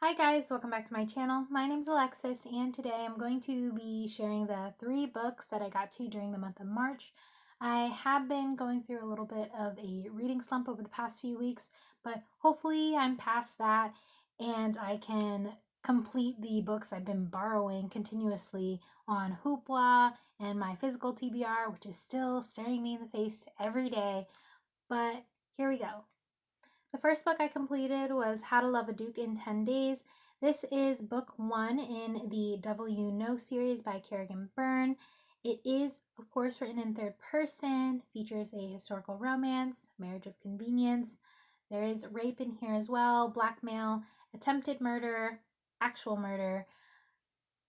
Hi guys, welcome back to my channel. My name is Alexis and today I'm going to be sharing the 3 books that I got to during the month of March. I have been going through a little bit of a reading slump over the past few weeks, but hopefully I'm past that and I can complete the books I've been borrowing continuously on Hoopla and my physical TBR, which is still staring me in the face every day. But here we go. The first book I completed was How to Love a Duke in 10 Days. This is book 1 in the Devil You Know series by Kerrigan Byrne. It is, of course, written in third person, features a historical romance, marriage of convenience. There is rape in here as well, blackmail, attempted murder, actual murder,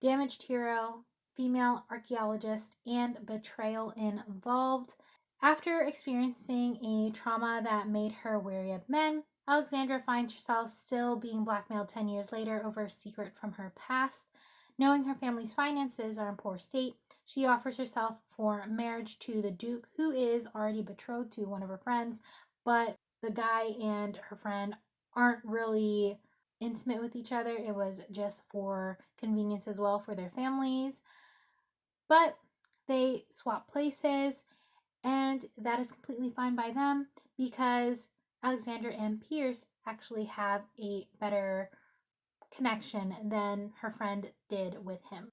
damaged hero, female archaeologist, and betrayal involved. After experiencing a trauma that made her wary of men, Alexandra finds herself still being blackmailed 10 years later over a secret from her past. Knowing her family's finances are in poor state, she offers herself for marriage to the Duke, who is already betrothed to one of her friends, but the guy and her friend aren't really intimate with each other. It was just for convenience as well for their families. But they swap places, and that is completely fine by them because Alexandra and Pierce actually have a better connection than her friend did with him.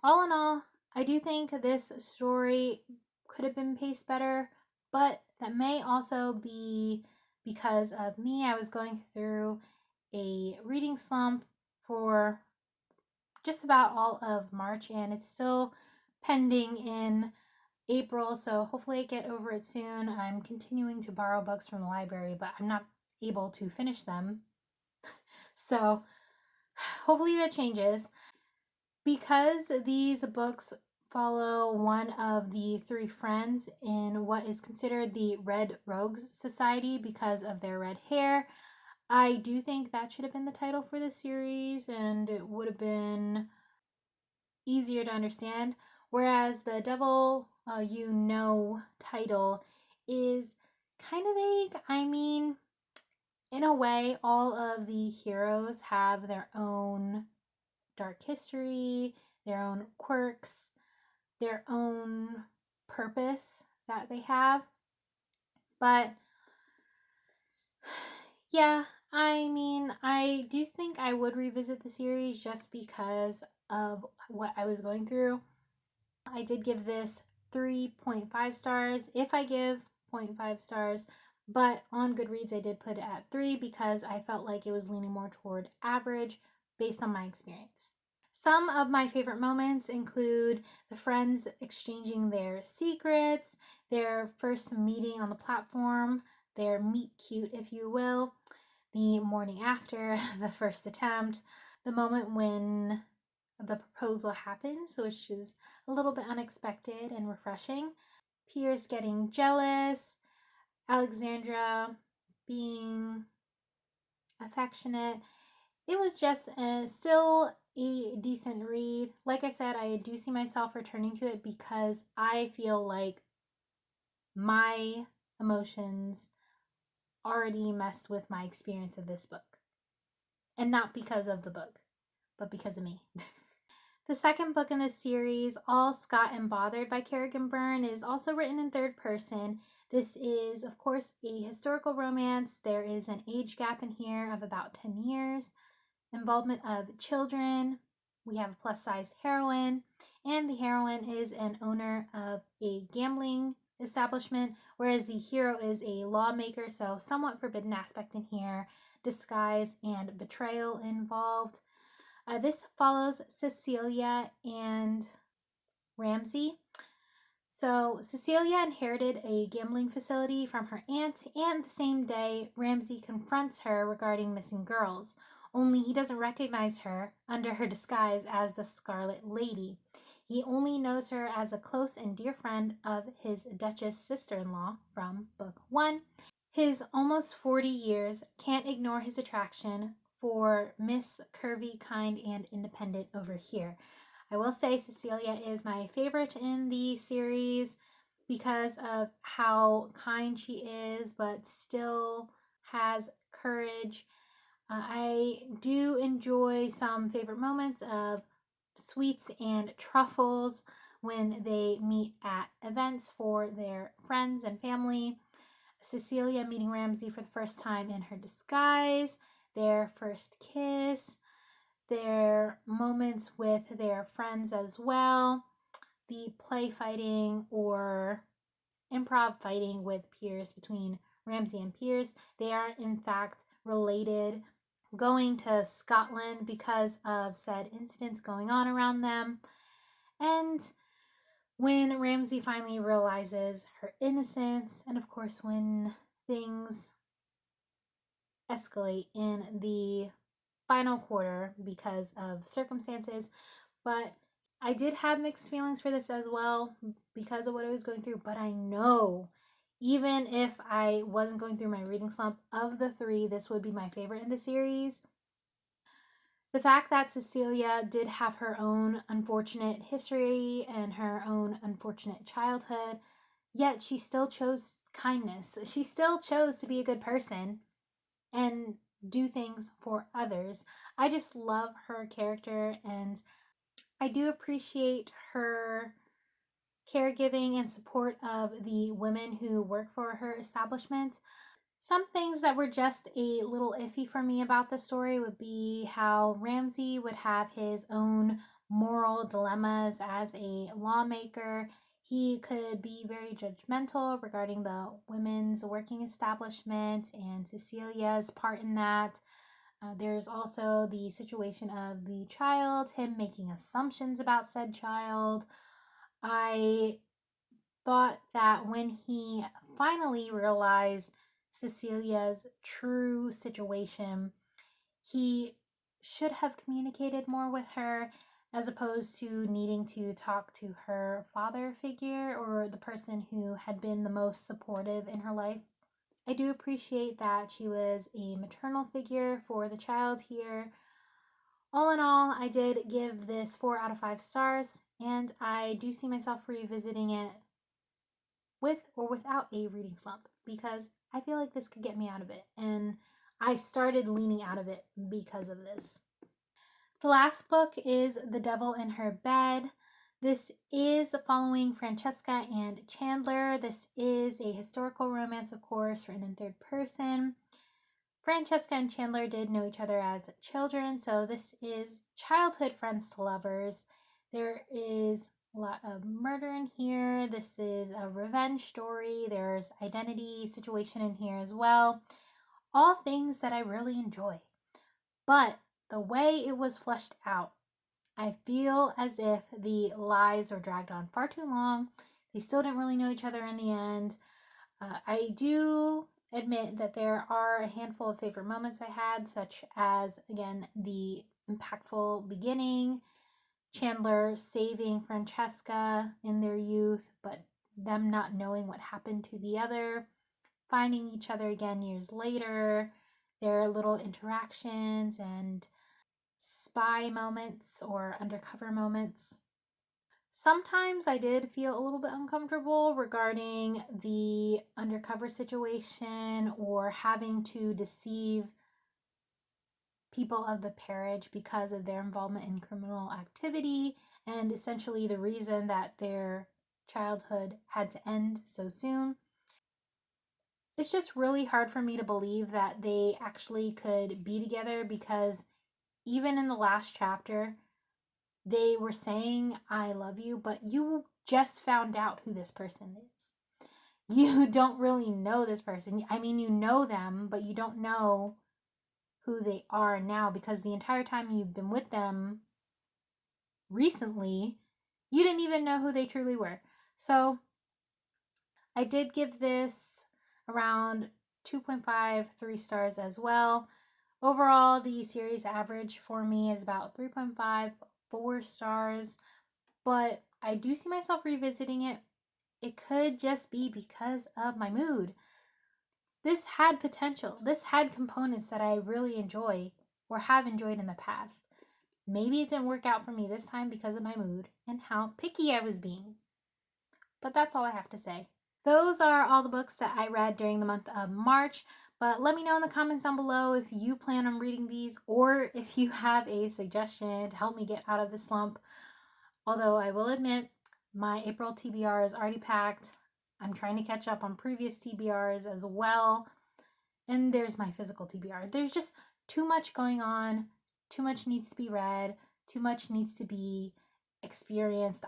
All in all, I do think this story could have been paced better, but that may also be because of me. I was going through a reading slump for just about all of March, and it's still pending in April, so hopefully I get over it soon. I'm continuing to borrow books from the library, but I'm not able to finish them. So hopefully that changes. Because these books follow one of the 3 friends in what is considered the Red Rogues Society because of their red hair, I do think that should have been the title for the series, and it would have been easier to understand. Whereas the Devil You Know title is kind of vague. I mean, in a way, all of the heroes have their own dark history, their own quirks, their own purpose that they have. But yeah, I mean, I do think I would revisit the series just because of what I was going through. I did give this 3.5 stars if I give 0.5 stars, but on Goodreads I did put it at 3 because I felt like it was leaning more toward average based on my experience. Some of my favorite moments include the friends exchanging their secrets, their first meeting on the platform, their meet cute, if you will, the morning after the first attempt, the moment when the proposal happens, which is a little bit unexpected and refreshing, Pierce getting jealous, Alexandra being affectionate. It was just still a decent read. Like I said, I do see myself returning to it because I feel like my emotions already messed with my experience of this book. And not because of the book, but because of me. The second book in this series, All Scot and Bothered by Kerrigan Byrne, is also written in third person. This is, of course, a historical romance. There is an age gap in here of about 10 years. Involvement of children. We have a plus-sized heroine, and the heroine is an owner of a gambling establishment, whereas the hero is a lawmaker, so somewhat forbidden aspect in here, disguise and betrayal involved. This follows Cecilia and Ramsey. So Cecilia inherited a gambling facility from her aunt, and the same day Ramsey confronts her regarding missing girls, only he doesn't recognize her under her disguise as the Scarlet Lady. He only knows her as a close and dear friend of his Duchess sister-in-law from book 1. His almost 40 years can't ignore his attraction for Miss Curvy, Kind, and Independent over here. I will say Cecilia is my favorite in the series because of how kind she is, but still has courage. I do enjoy some favorite moments of sweets and truffles when they meet at events for their friends and family. Cecilia meeting Ramsay for the first time in her disguise, their first kiss, their moments with their friends as well, the play fighting or improv fighting with Pierce between Ramsay and Pierce. They are, in fact, related. Going to Scotland because of said incidents going on around them. And when Ramsay finally realizes her innocence, and of course, when things escalate in the final quarter because of circumstances. But I did have mixed feelings for this as well because of what I was going through. But I know, even if I wasn't going through my reading slump, of the three, this would be my favorite in the series. The fact that Cecilia did have her own unfortunate history and her own unfortunate childhood, yet she still chose kindness. She still chose to be a good person and do things for others. I just love her character, and I do appreciate her caregiving and support of the women who work for her establishment. Some things that were just a little iffy for me about the story would be how Ramsay would have his own moral dilemmas as a lawmaker. He could be very judgmental regarding the women's working establishment and Cecilia's part in that. There's also the situation of the child, him making assumptions about said child. I thought that when he finally realized Cecilia's true situation, he should have communicated more with her as opposed to needing to talk to her father figure or the person who had been the most supportive in her life. I do appreciate that she was a maternal figure for the child here. All in all, I did give this 4 out of 5 stars, and I do see myself revisiting it with or without a reading slump because I feel like this could get me out of it, and I started leaning out of it because of this. The last book is The Devil in Her Bed. This is following Francesca and Chandler. This is a historical romance, of course, written in third person. Francesca and Chandler did know each other as children, so this is childhood friends to lovers. There is a lot of murder in here. This is a revenge story. There's identity situation in here as well. All things that I really enjoy. But the way it was fleshed out, I feel as if the lies were dragged on far too long. They still didn't really know each other in the end. I do admit that there are a handful of favorite moments I had, such as, again, the impactful beginning, Chandler saving Francesca in their youth, but them not knowing what happened to the other, finding each other again years later, their little interactions and spy moments or undercover moments. Sometimes I did feel a little bit uncomfortable regarding the undercover situation or having to deceive people of the peerage because of their involvement in criminal activity and essentially the reason that their childhood had to end so soon. It's just really hard for me to believe that they actually could be together because even in the last chapter, they were saying, I love you, but you just found out who this person is. You don't really know this person. I mean, you know them, but you don't know who they are now because the entire time you've been with them recently, you didn't even know who they truly were. So I did give this around 2.5, 3 stars as well. Overall, the series average for me is about 3.5, 4 stars, but I do see myself revisiting it. It could just be because of my mood. This had potential. This had components that I really enjoy or have enjoyed in the past. Maybe it didn't work out for me this time because of my mood and how picky I was being. But that's all I have to say. Those are all the books that I read during the month of March. But let me know in the comments down below if you plan on reading these or if you have a suggestion to help me get out of the slump. Although I will admit, my April TBR is already packed. I'm trying to catch up on previous TBRs as well. And there's my physical TBR. There's just too much going on, too much needs to be read, too much needs to be experienced.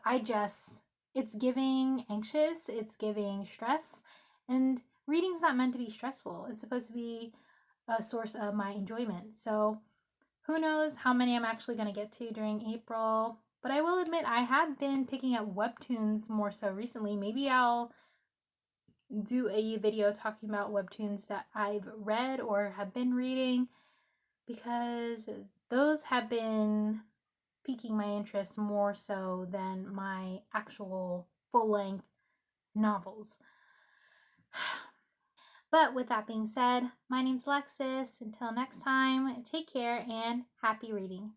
It's giving anxious, it's giving stress, and reading's not meant to be stressful. It's supposed to be a source of my enjoyment. So who knows how many I'm actually going to get to during April. But I will admit I have been picking up webtoons more so recently. Maybe I'll do a video talking about webtoons that I've read or have been reading, because those have been piquing my interest more so than my actual full-length novels. But with that being said, my name's Alexis. Until next time, take care and happy reading.